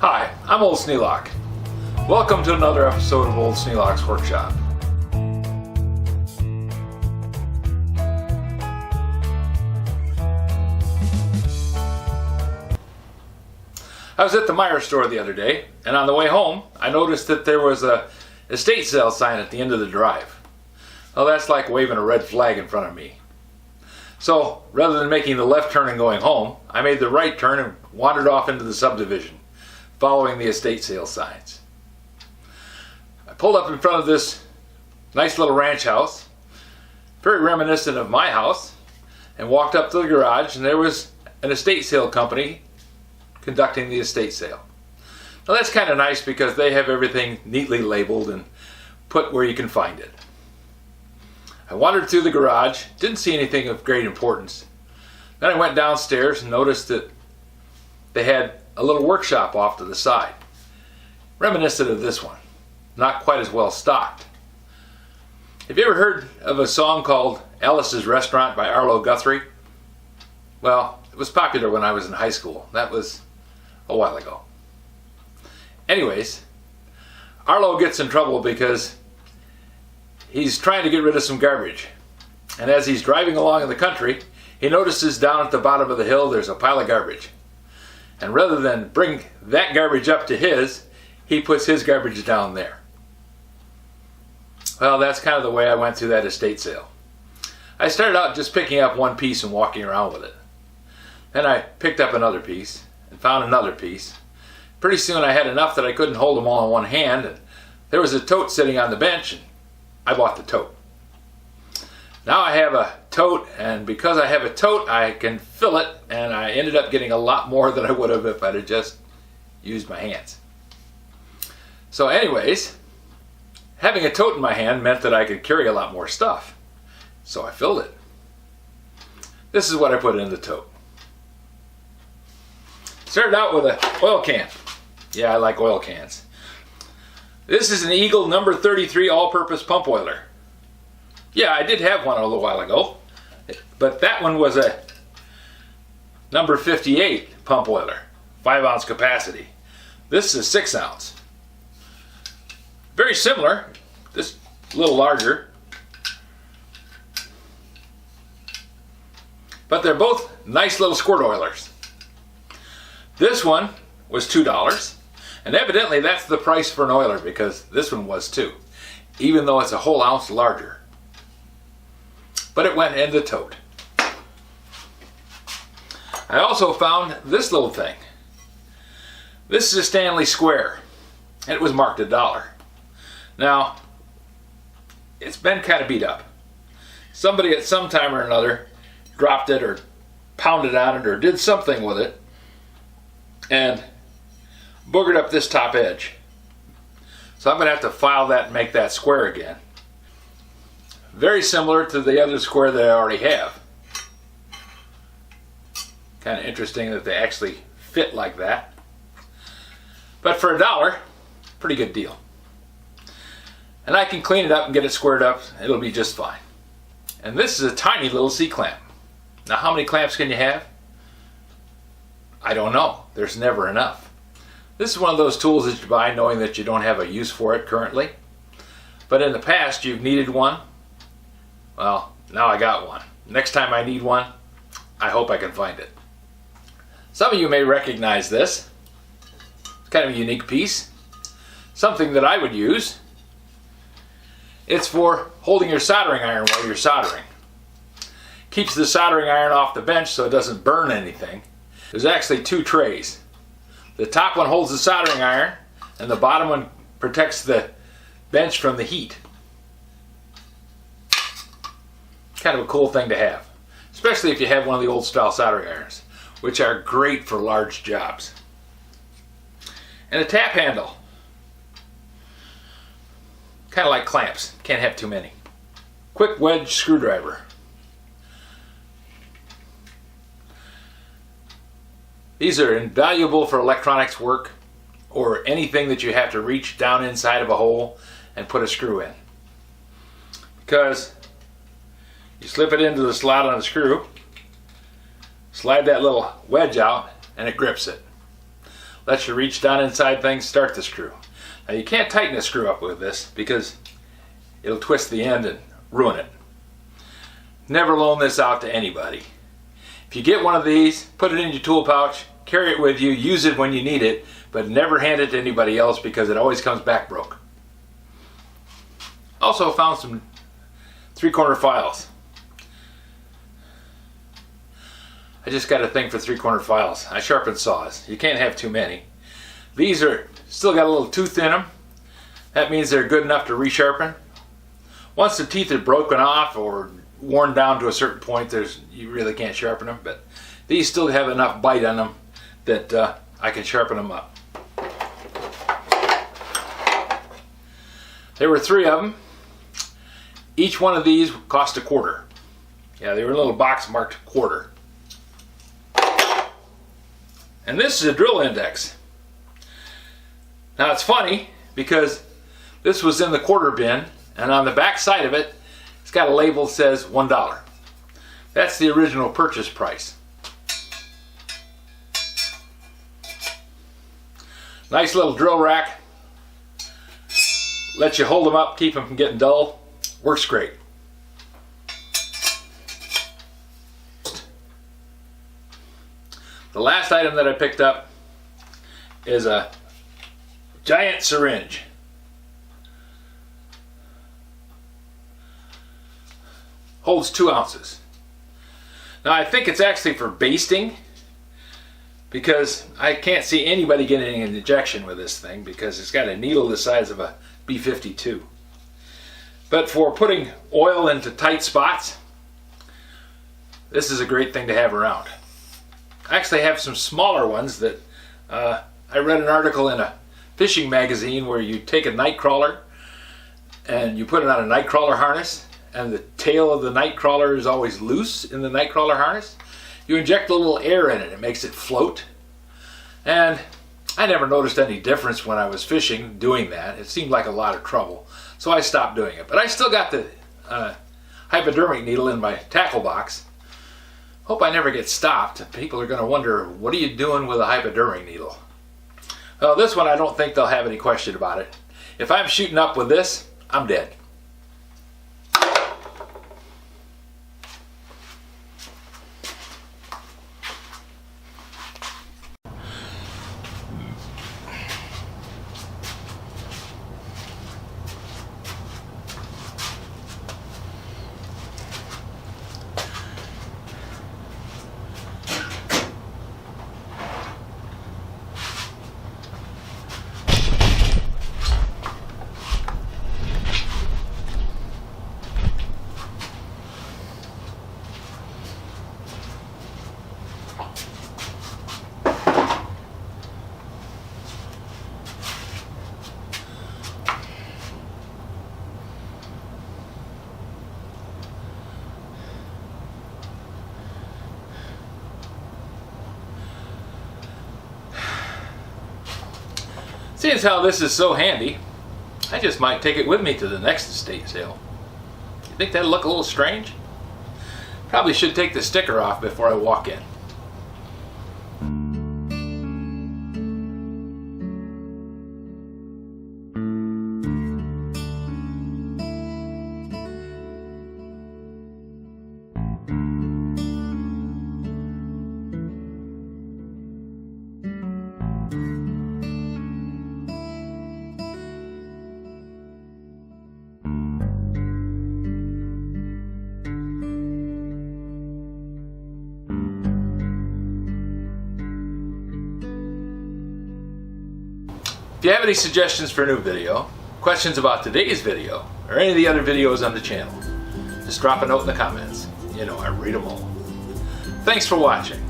Hi, I'm Old Sneelock. Welcome to another episode of Old Sneelock's Workshop. I was at the Meijer store the other day, and on the way home, I noticed that there was a estate sale sign at the end of the drive. Well, that's like waving a red flag in front of me. So, rather than making the left turn and going home, I made the right turn and wandered off into the subdivision, following the estate sale signs. I pulled up in front of this nice little ranch house, very reminiscent of my house, and walked up to the garage, and there was an estate sale company conducting the estate sale. Now that's kind of nice because they have everything neatly labeled and put where you can find it. I wandered through the garage, didn't see anything of great importance. Then I went downstairs and noticed that they had a little workshop off to the side, reminiscent of this one, not quite as well stocked. Have you ever heard of a song called Alice's Restaurant by Arlo Guthrie? Well, it was popular when I was in high school. That was a while ago. Anyways, Arlo gets in trouble because he's trying to get rid of some garbage. And as he's driving along in the country, he notices down at the bottom of the hill there's a pile of garbage. And rather than bring that garbage up to his, he puts his garbage down there. Well, that's kind of the way I went through that estate sale. I started out just picking up one piece and walking around with it. Then I picked up another piece and found another piece. Pretty soon I had enough that I couldn't hold them all in one hand. And there was a tote sitting on the bench, and I bought the tote. Now I have a tote, and because I have a tote, I can fill it, and I ended up getting a lot more than I would have if I'd have just used my hands. So anyways, having a tote in my hand meant that I could carry a lot more stuff. So I filled it. This is what I put in the tote. Started out with an oil can. Yeah, I like oil cans. This is an Eagle number 33 all-purpose pump oiler. Yeah, I did have one a little while ago, but that one was a number 58 pump oiler, 5 ounce capacity. This is 6 ounce. Very similar, this a little larger, but they're both nice little squirt oilers. This one was $2, and evidently that's the price for an oiler because this one was too, even though it's a whole ounce larger. But it went in the tote. I also found this little thing. This is a Stanley Square, and it was marked $1. Now, it's been kind of beat up. Somebody at some time or another dropped it or pounded on it or did something with it and boogered up this top edge. So I'm going to have to file that and make that square again. Very similar to the other square that I already have. Kind of interesting that they actually fit like that. But for $1, pretty good deal. And I can clean it up and get it squared up. It'll be just fine. And this is a tiny little C-clamp. Now how many clamps can you have? I don't know. There's never enough. This is one of those tools that you buy knowing that you don't have a use for it currently. But in the past you've needed one. Well, now I got one. Next time I need one, I hope I can find it. Some of you may recognize this. It's kind of a unique piece. Something that I would use. It's for holding your soldering iron while you're soldering. Keeps the soldering iron off the bench so it doesn't burn anything. There's actually 2 trays. The top one holds the soldering iron, and the bottom one protects the bench from the heat. Kind of a cool thing to have, especially if you have one of the old style soldering irons, which are great for large jobs. And a tap handle. Kind of like clamps, can't have too many. Quick wedge screwdriver. These are invaluable for electronics work or anything that you have to reach down inside of a hole and put a screw in. Because you slip it into the slot on the screw, slide that little wedge out, and it grips it. Lets you reach down inside things, start the screw. Now you can't tighten the screw up with this because it'll twist the end and ruin it. Never loan this out to anybody. If you get one of these, put it in your tool pouch, carry it with you, use it when you need it, but never hand it to anybody else because it always comes back broke. Also found some 3-corner files. I just got a thing for 3-corner files. I sharpen saws. You can't have too many. These are still got a little tooth in them. That means they're good enough to resharpen. Once the teeth are broken off or worn down to a certain point, you really can't sharpen them. But these still have enough bite on them that I can sharpen them up. There were 3 of them. Each one of these cost $0.25. Yeah, they were in a little box marked quarter. And this is a drill index. Now it's funny because this was in the quarter bin, and on the back side of it, it's got a label that says $1. That's the original purchase price. Nice little drill rack. Lets you hold them up, keep them from getting dull. Works great. The last item that I picked up is a giant syringe. Holds 2 ounces. Now I think it's actually for basting because I can't see anybody getting an injection with this thing because it's got a needle the size of a B-52. But for putting oil into tight spots, this is a great thing to have around. I actually have some smaller ones that I read an article in a fishing magazine where you take a night crawler and you put it on a night crawler harness, and the tail of the night crawler is always loose in the night crawler harness. You inject a little air in it, it makes it float. And I never noticed any difference when I was fishing doing that. It seemed like a lot of trouble, so I stopped doing it. But I still got the hypodermic needle in my tackle box. Hope I never get stopped. People are going to wonder, what are you doing with a hypodermic needle? Well, this one I don't think they'll have any question about it. If I'm shooting up with this, I'm dead. Seeing as how this is so handy, I just might take it with me to the next estate sale. You think that'll look a little strange? Probably should take the sticker off before I walk in. If you have any suggestions for a new video, questions about today's video, or any of the other videos on the channel, just drop a note in the comments. You know, I read them all. Thanks for watching.